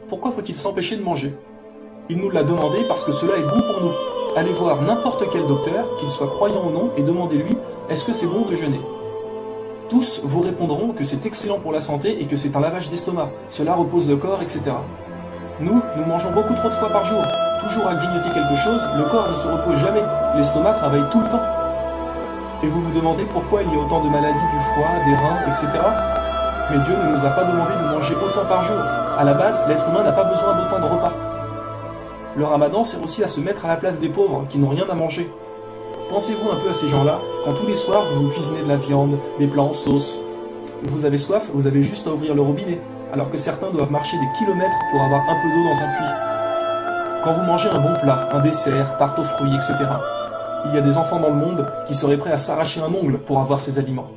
pourquoi faut-il s'empêcher de manger? Il nous l'a demandé parce que cela est bon pour nous. Allez voir n'importe quel docteur, qu'il soit croyant ou non, et demandez-lui « Est-ce que c'est bon de jeûner ?» Tous vous répondront que c'est excellent pour la santé et que c'est un lavage d'estomac, cela repose le corps, etc. Nous mangeons beaucoup trop de fois par jour. Toujours à grignoter quelque chose, le corps ne se repose jamais, l'estomac travaille tout le temps. Et vous vous demandez pourquoi il y a autant de maladies du foie, des reins, etc. Mais Dieu ne nous a pas demandé de manger autant par jour. À la base, l'être humain n'a pas besoin d'autant de repas. Le ramadan sert aussi à se mettre à la place des pauvres qui n'ont rien à manger. Pensez-vous un peu à ces gens-là, quand tous les soirs vous vous cuisinez de la viande, des plats en sauce. Vous avez soif, vous avez juste à ouvrir le robinet, alors que certains doivent marcher des kilomètres pour avoir un peu d'eau dans un puits. Quand vous mangez un bon plat, un dessert, tarte aux fruits, etc., il y a des enfants dans le monde qui seraient prêts à s'arracher un ongle pour avoir ces aliments.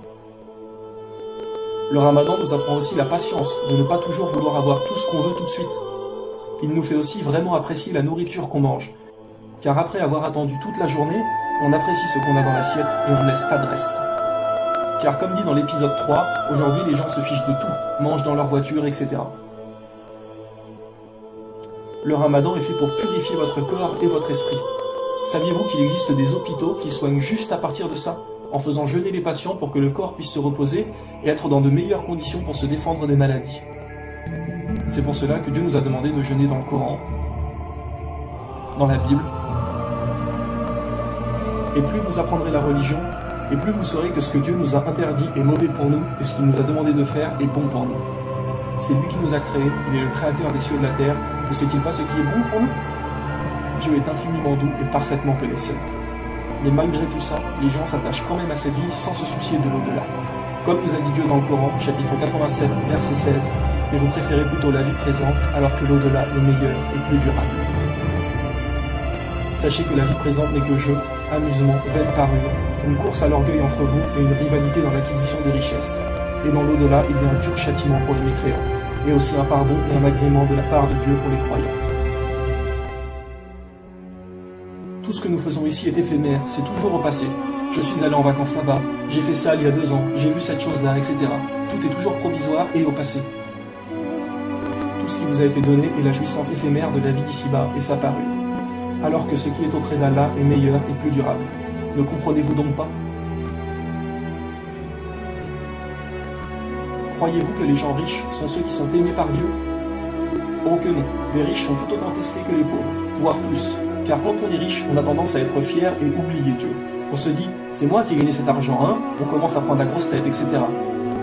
Le ramadan nous apprend aussi la patience, de ne pas toujours vouloir avoir tout ce qu'on veut tout de suite. Il nous fait aussi vraiment apprécier la nourriture qu'on mange, car après avoir attendu toute la journée, on apprécie ce qu'on a dans l'assiette et on ne laisse pas de reste. Car comme dit dans l'épisode 3, aujourd'hui les gens se fichent de tout, mangent dans leur voiture, etc. Le ramadan est fait pour purifier votre corps et votre esprit. Saviez-vous qu'il existe des hôpitaux qui soignent juste à partir de ça, en faisant jeûner les patients pour que le corps puisse se reposer et être dans de meilleures conditions pour se défendre des maladies. C'est pour cela que Dieu nous a demandé de jeûner dans le Coran, dans la Bible. Et plus vous apprendrez la religion, et plus vous saurez que ce que Dieu nous a interdit est mauvais pour nous, et ce qu'il nous a demandé de faire est bon pour nous. C'est lui qui nous a créés, il est le créateur des cieux et de la terre, ne sait-il pas ce qui est bon pour nous? Dieu est infiniment doux et parfaitement connaisseur. Mais malgré tout ça, les gens s'attachent quand même à cette vie sans se soucier de l'au-delà. Comme nous a dit Dieu dans le Coran, chapitre 87, verset 16, mais vous préférez plutôt la vie présente alors que l'au-delà est meilleur et plus durable. Sachez que la vie présente n'est que jeu, amusement, vaine parure, une course à l'orgueil entre vous et une rivalité dans l'acquisition des richesses. Et dans l'au-delà, il y a un dur châtiment pour les mécréants, et aussi un pardon et un agrément de la part de Dieu pour les croyants. Tout ce que nous faisons ici est éphémère, c'est toujours au passé. Je suis allé en vacances là-bas, j'ai fait ça il y a 2 ans, j'ai vu cette chose-là, etc. Tout est toujours provisoire et au passé. Tout ce qui vous a été donné est la jouissance éphémère de la vie d'ici-bas et sa parure. Alors que ce qui est auprès d'Allah est meilleur et plus durable. Ne comprenez-vous donc pas? Croyez-vous que les gens riches sont ceux qui sont aimés par Dieu? Oh que non, les riches sont tout autant testés que les pauvres, voire plus. Car quand on est riche, on a tendance à être fier et oublier Dieu. On se dit, c'est moi qui ai gagné cet argent, hein? On commence à prendre la grosse tête, etc.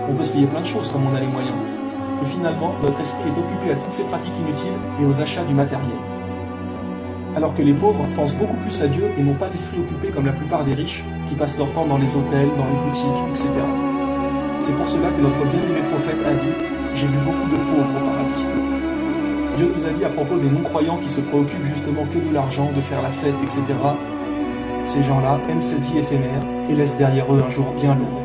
On peut se payer plein de choses comme on a les moyens. Et finalement, notre esprit est occupé à toutes ces pratiques inutiles et aux achats du matériel. Alors que les pauvres pensent beaucoup plus à Dieu et n'ont pas l'esprit occupé comme la plupart des riches qui passent leur temps dans les hôtels, dans les boutiques, etc. C'est pour cela que notre bien-aimé prophète a dit « J'ai vu beaucoup de pauvres au paradis ». Dieu nous a dit à propos des non-croyants qui se préoccupent justement que de l'argent, de faire la fête, etc. Ces gens-là aiment cette vie éphémère et laissent derrière eux un jour bien lourd.